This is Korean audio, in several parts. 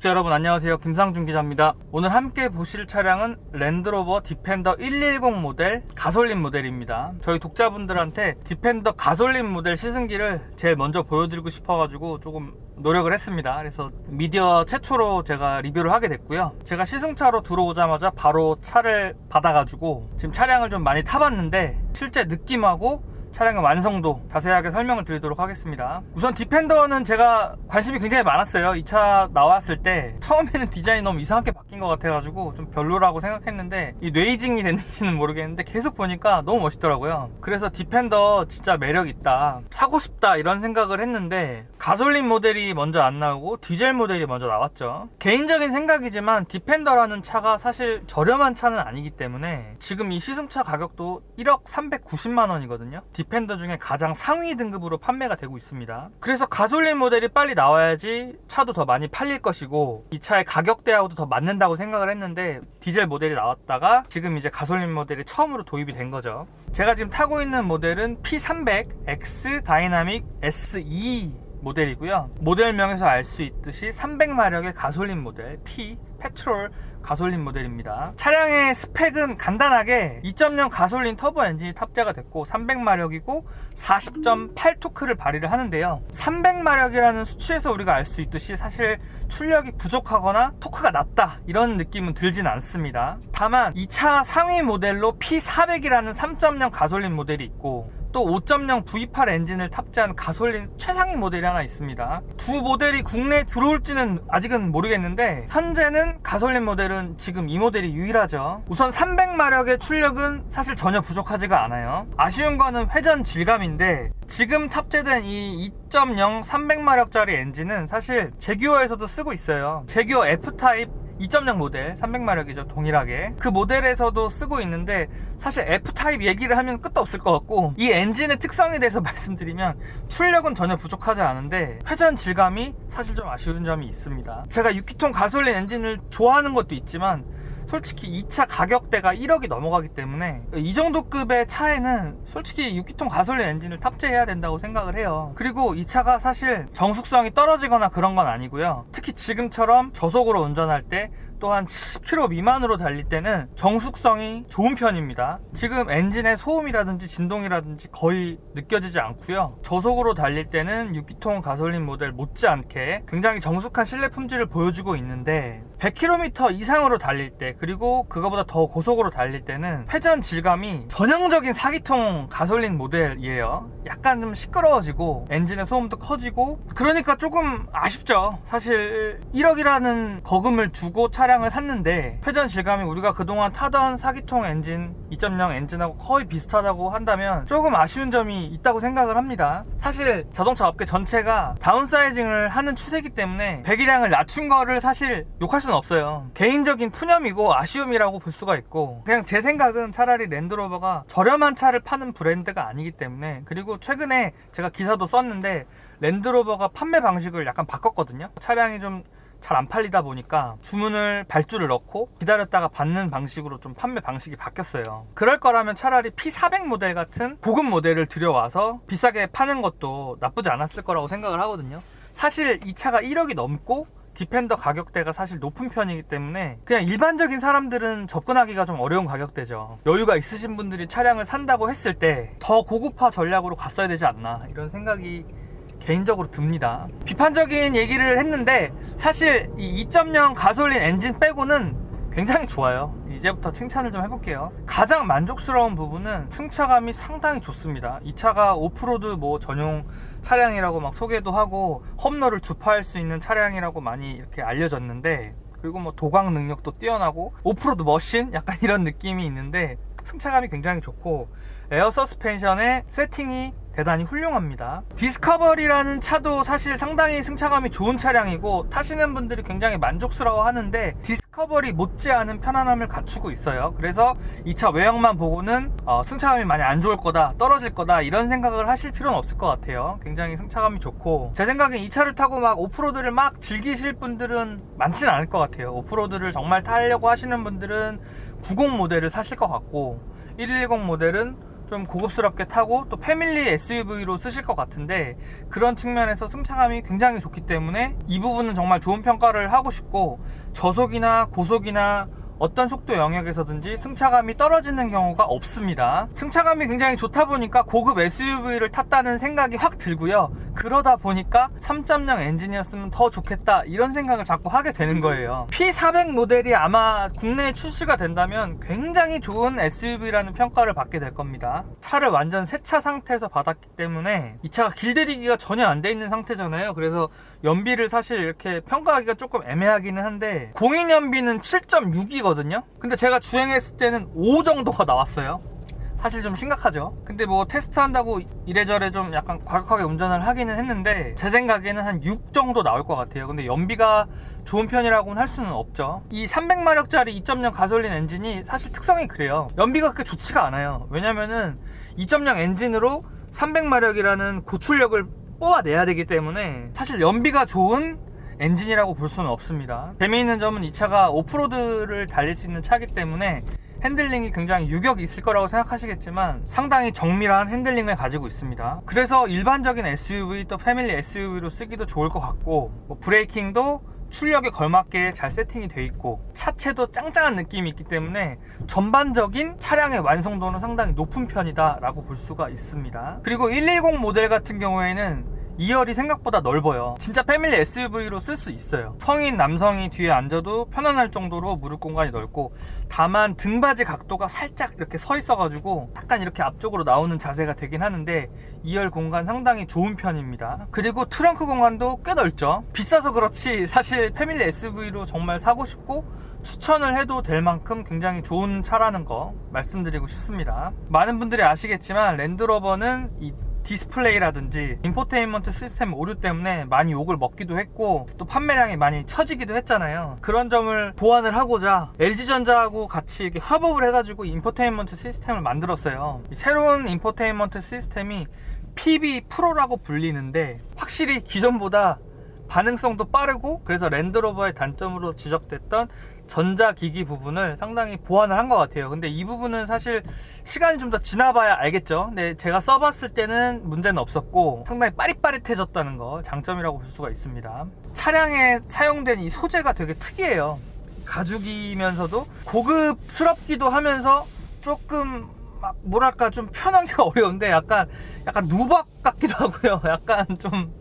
구독자 여러분 안녕하세요. 김상준 기자입니다. 오늘 함께 보실 차량은 랜드로버 디펜더 110 모델 가솔린 모델입니다. 저희 독자분들한테 디펜더 가솔린 모델 시승기를 제일 먼저 보여드리고 싶어가지고 조금 노력을 했습니다. 그래서 미디어 최초로 제가 리뷰를 하게 됐고요. 제가 시승차로 들어오자마자 바로 차를 받아가지고 지금 차량을 좀 많이 타봤는데 실제 느낌하고 차량의 완성도 자세하게 설명을 드리도록 하겠습니다. 우선 디펜더는 제가 관심이 굉장히 많았어요. 이 차 나왔을 때 처음에는 디자인이 너무 이상하게 바뀐 것 같아가지고 좀 별로라고 생각했는데 이 뇌이징이 됐는지는 모르겠는데 계속 보니까 너무 멋있더라고요. 그래서 디펜더 진짜 매력있다, 사고 싶다 이런 생각을 했는데 가솔린 모델이 먼저 안 나오고 디젤 모델이 먼저 나왔죠. 개인적인 생각이지만 디펜더라는 차가 사실 저렴한 차는 아니기 때문에 지금 이 시승차 가격도 1억 390만 원이거든요 디펜더 중에 가장 상위 등급으로 판매가 되고 있습니다. 그래서 가솔린 모델이 빨리 나와야지 차도 더 많이 팔릴 것이고 이 차의 가격대하고도 더 맞는다고 생각을 했는데 디젤 모델이 나왔다가 지금 이제 가솔린 모델이 처음으로 도입이 된 거죠. 제가 지금 타고 있는 모델은 P300X 다이나믹 SE 모델이고요. 모델명에서 알 수 있듯이 300마력의 가솔린 모델 P 페트롤 가솔린 모델입니다. 차량의 스펙은 간단하게 2.0 가솔린 터보 엔진이 탑재가 됐고 300마력이고 40.8 토크를 발휘를 하는데요. 300마력이라는 수치에서 우리가 알 수 있듯이 사실 출력이 부족하거나 토크가 낮다 이런 느낌은 들진 않습니다. 다만 이 차 상위 모델로 P400이라는 3.0 가솔린 모델이 있고 또 5.0 V8 엔진을 탑재한 가솔린 최상위 모델이 하나 있습니다. 두 모델이 국내에 들어올지는 아직은 모르겠는데 현재는 가솔린 모델은 지금 이 모델이 유일하죠. 우선 300마력의 출력은 사실 전혀 부족하지가 않아요. 아쉬운 거는 회전 질감인데 지금 탑재된 이 2.0 300마력짜리 엔진은 사실 제규어에서도 쓰고 있어요. 제규어 F타입 2.0 모델 300마력이죠. 동일하게 그 모델에서도 쓰고 있는데 사실 F타입 얘기를 하면 끝도 없을 것 같고 이 엔진의 특성에 대해서 말씀드리면 출력은 전혀 부족하지 않은데 회전 질감이 사실 좀 아쉬운 점이 있습니다. 제가 6기통 가솔린 엔진을 좋아하는 것도 있지만 솔직히 이 차 가격대가 1억이 넘어가기 때문에 이 정도 급의 차에는 솔직히 6기통 가솔린 엔진을 탑재해야 된다고 생각을 해요. 그리고 이 차가 사실 정숙성이 떨어지거나 그런 건 아니고요. 특히 지금처럼 저속으로 운전할 때 또한 70km 미만으로 달릴 때는 정숙성이 좋은 편입니다. 지금 엔진의 소음이라든지 진동이라든지 거의 느껴지지 않고요. 저속으로 달릴 때는 6기통 가솔린 모델 못지않게 굉장히 정숙한 실내 품질을 보여주고 있는데 100km 이상으로 달릴 때 그리고 그거보다 더 고속으로 달릴 때는 회전 질감이 전형적인 4기통 가솔린 모델이에요. 약간 좀 시끄러워지고 엔진의 소음도 커지고 그러니까 조금 아쉽죠. 사실 1억이라는 거금을 주고 차량을 샀는데 회전 질감이 우리가 그동안 타던 4기통 엔진 2.0 엔진하고 거의 비슷하다고 한다면 조금 아쉬운 점이 있다고 생각을 합니다. 사실 자동차 업계 전체가 다운사이징을 하는 추세이기 때문에 배기량을 낮춘 거를 사실 욕할 수는 없어요. 개인적인 푸념이고 아쉬움이라고 볼 수가 있고 그냥 제 생각은 차라리 랜드로버가 저렴한 차를 파는 브랜드가 아니기 때문에 그리고 최근에 제가 기사도 썼는데 랜드로버가 판매 방식을 약간 바꿨거든요. 차량이 좀 잘 안 팔리다 보니까 주문을 발주를 넣고 기다렸다가 받는 방식으로 좀 판매 방식이 바뀌었어요. 그럴 거라면 차라리 P400 모델 같은 고급 모델을 들여와서 비싸게 파는 것도 나쁘지 않았을 거라고 생각을 하거든요. 사실 이 차가 1억이 넘고 디펜더 가격대가 사실 높은 편이기 때문에 그냥 일반적인 사람들은 접근하기가 좀 어려운 가격대죠. 여유가 있으신 분들이 차량을 산다고 했을 때 더 고급화 전략으로 갔어야 되지 않나 이런 생각이 개인적으로 듭니다. 비판적인 얘기를 했는데 사실 이 2.0 가솔린 엔진 빼고는 굉장히 좋아요. 이제부터 칭찬을 좀 해볼게요. 가장 만족스러운 부분은 승차감이 상당히 좋습니다. 이 차가 오프로드 뭐 전용 차량이라고 막 소개도 하고 험로를 주파할 수 있는 차량이라고 많이 이렇게 알려졌는데 그리고 뭐 도광 능력도 뛰어나고 오프로드 머신 약간 이런 느낌이 있는데 승차감이 굉장히 좋고 에어 서스펜션의 세팅이 대단히 훌륭합니다. 디스커버리라는 차도 사실 상당히 승차감이 좋은 차량이고 타시는 분들이 굉장히 만족스러워 하는데 디스커버리 못지않은 편안함을 갖추고 있어요. 그래서 이 차 외형만 보고는 승차감이 많이 안 좋을 거다, 떨어질 거다 이런 생각을 하실 필요는 없을 것 같아요. 굉장히 승차감이 좋고 제 생각엔 이 차를 타고 막 오프로드를 막 즐기실 분들은 많지는 않을 것 같아요. 오프로드를 정말 타려고 하시는 분들은 90 모델을 사실 것 같고 110 모델은 좀 고급스럽게 타고 또 패밀리 SUV로 쓰실 것 같은데, 그런 측면에서 승차감이 굉장히 좋기 때문에 이 부분은 정말 좋은 평가를 하고 싶고, 저속이나 고속이나 어떤 속도 영역에서든지 승차감이 떨어지는 경우가 없습니다. 승차감이 굉장히 좋다 보니까 고급 SUV를 탔다는 생각이 확 들고요. 그러다 보니까 3.0 엔진이었으면 더 좋겠다, 이런 생각을 자꾸 하게 되는 거예요. P400 모델이 아마 국내에 출시가 된다면 굉장히 좋은 SUV라는 평가를 받게 될 겁니다. 차를 완전 새 차 상태에서 받았기 때문에 이 차가 길들이기가 전혀 안 돼 있는 상태잖아요. 그래서 연비를 사실 이렇게 평가하기가 조금 애매하기는 한데, 공인 연비는 7.6이거든요 근데 제가 주행했을 때는 5 정도가 나왔어요. 사실 좀 심각하죠. 근데 뭐 테스트한다고 이래저래 좀 약간 과격하게 운전을 하기는 했는데, 제 생각에는 한 6 정도 나올 것 같아요. 근데 연비가 좋은 편이라고는 할 수는 없죠. 이 300마력짜리 2.0 가솔린 엔진이 사실 특성이 그래요. 연비가 그렇게 좋지가 않아요. 왜냐면은 2.0 엔진으로 300마력이라는 고출력을 뽑아내야 되기 때문에 사실 연비가 좋은 엔진이라고 볼 수는 없습니다. 재미있는 점은 이 차가 오프로드를 달릴 수 있는 차이기 때문에 핸들링이 굉장히 유격이 있을 거라고 생각하시겠지만 상당히 정밀한 핸들링을 가지고 있습니다. 그래서 일반적인 SUV 또 패밀리 SUV로 쓰기도 좋을 것 같고, 뭐 브레이킹도 출력에 걸맞게 잘 세팅이 돼 있고, 차체도 짱짱한 느낌이 있기 때문에 전반적인 차량의 완성도는 상당히 높은 편이다 라고 볼 수가 있습니다. 그리고 110 모델 같은 경우에는 2열이 생각보다 넓어요. 진짜 패밀리 SUV로 쓸 수 있어요. 성인 남성이 뒤에 앉아도 편안할 정도로 무릎 공간이 넓고, 다만 등받이 각도가 살짝 이렇게 서 있어가지고 약간 이렇게 앞쪽으로 나오는 자세가 되긴 하는데 2열 공간 상당히 좋은 편입니다. 그리고 트렁크 공간도 꽤 넓죠. 비싸서 그렇지 사실 패밀리 SUV로 정말 사고 싶고 추천을 해도 될 만큼 굉장히 좋은 차라는 거 말씀드리고 싶습니다. 많은 분들이 아시겠지만 랜드로버는 이 디스플레이라든지 인포테인먼트 시스템 오류 때문에 많이 욕을 먹기도 했고, 또 판매량이 많이 처지기도 했잖아요. 그런 점을 보완을 하고자 LG전자하고 같이 이렇게 협업을 해가지고 인포테인먼트 시스템을 만들었어요. 이 새로운 인포테인먼트 시스템이 PB 프로라고 불리는데, 확실히 기존보다 반응성도 빠르고, 그래서 랜드로버의 단점으로 지적됐던 전자기기 부분을 상당히 보완을 한 것 같아요. 근데 이 부분은 사실 시간이 좀 더 지나봐야 알겠죠. 근데 제가 써봤을 때는 문제는 없었고 상당히 빠릿빠릿해졌다는 거 장점이라고 볼 수가 있습니다. 차량에 사용된 이 소재가 되게 특이해요. 가죽이면서도 고급스럽기도 하면서 조금 막 뭐랄까 좀 표현하기가 어려운데 약간 누박 같기도 하고요. 약간 좀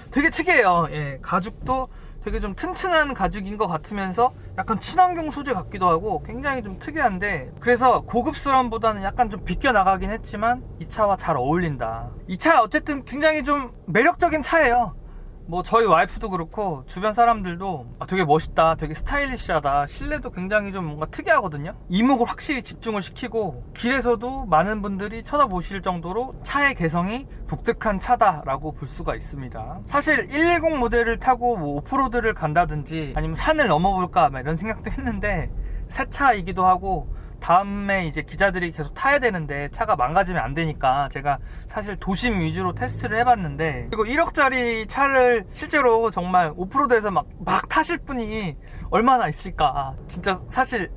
되게 특이해요. 예, 가죽도 되게 좀 튼튼한 가죽인 것 같으면서 약간 친환경 소재 같기도 하고 굉장히 좀 특이한데, 그래서 고급스러움보다는 약간 좀 비껴나가긴 했지만 이 차와 잘 어울린다. 이 차 어쨌든 굉장히 좀 매력적인 차예요. 뭐 저희 와이프도 그렇고 주변 사람들도 되게 멋있다, 되게 스타일리시하다, 실내도 굉장히 좀 뭔가 특이하거든요. 이목을 확실히 집중을 시키고 길에서도 많은 분들이 쳐다보실 정도로 차의 개성이 독특한 차다라고 볼 수가 있습니다. 사실 110 모델을 타고 뭐 오프로드를 간다든지 아니면 산을 넘어볼까 이런 생각도 했는데, 새 차이기도 하고 다음에 이제 기자들이 계속 타야 되는데 차가 망가지면 안 되니까 제가 사실 도심 위주로 테스트를 해봤는데, 그리고 1억짜리 차를 실제로 정말 오프로드에서 막 타실 분이 얼마나 있을까. 진짜 사실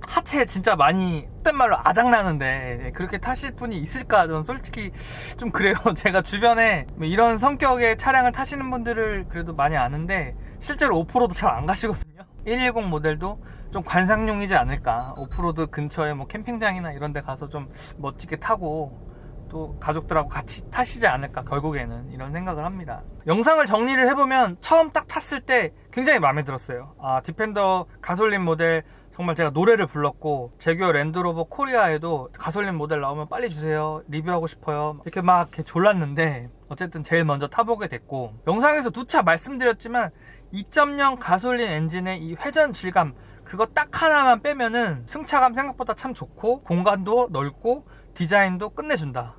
하체 진짜 많이 헛된 말로 아작나는데 그렇게 타실 분이 있을까, 저는 솔직히 좀 그래요. 제가 주변에 이런 성격의 차량을 타시는 분들을 그래도 많이 아는데 실제로 오프로드 잘 안 가시거든요. 110 모델도 좀 관상용이지 않을까. 오프로드 근처에 뭐 캠핑장이나 이런 데 가서 좀 멋지게 타고 또 가족들하고 같이 타시지 않을까, 결국에는 이런 생각을 합니다. 영상을 정리를 해보면 처음 딱 탔을 때 굉장히 마음에 들었어요. 디펜더 가솔린 모델 정말 제가 노래를 불렀고, 제규어 랜드로버 코리아에도 가솔린 모델 나오면 빨리 주세요, 리뷰하고 싶어요, 이렇게 막 이렇게 졸랐는데 어쨌든 제일 먼저 타보게 됐고, 영상에서 두 차 말씀드렸지만 2.0 가솔린 엔진의 이 회전 질감, 그거 딱 하나만 빼면은 승차감 생각보다 참 좋고 공간도 넓고 디자인도 끝내준다.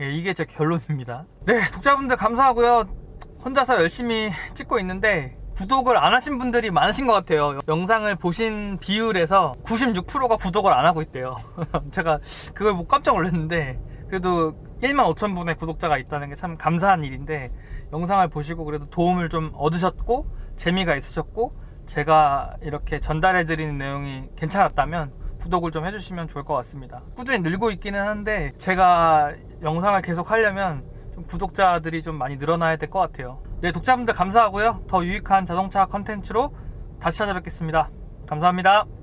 예, 이게 제 결론입니다. 네, 독자분들 감사하고요. 혼자서 열심히 찍고 있는데 구독을 안 하신 분들이 많으신 것 같아요. 영상을 보신 비율에서 96%가 구독을 안 하고 있대요. 제가 그걸 뭐 깜짝 놀랐는데, 그래도 15,000분의 구독자가 있다는 게 참 감사한 일인데, 영상을 보시고 그래도 도움을 좀 얻으셨고 재미가 있으셨고 제가 이렇게 전달해드리는 내용이 괜찮았다면 구독을 좀 해주시면 좋을 것 같습니다. 꾸준히 늘고 있기는 한데 제가 영상을 계속 하려면 좀 구독자들이 좀 많이 늘어나야 될 것 같아요. 네, 독자분들 감사하고요. 더 유익한 자동차 컨텐츠로 다시 찾아뵙겠습니다. 감사합니다.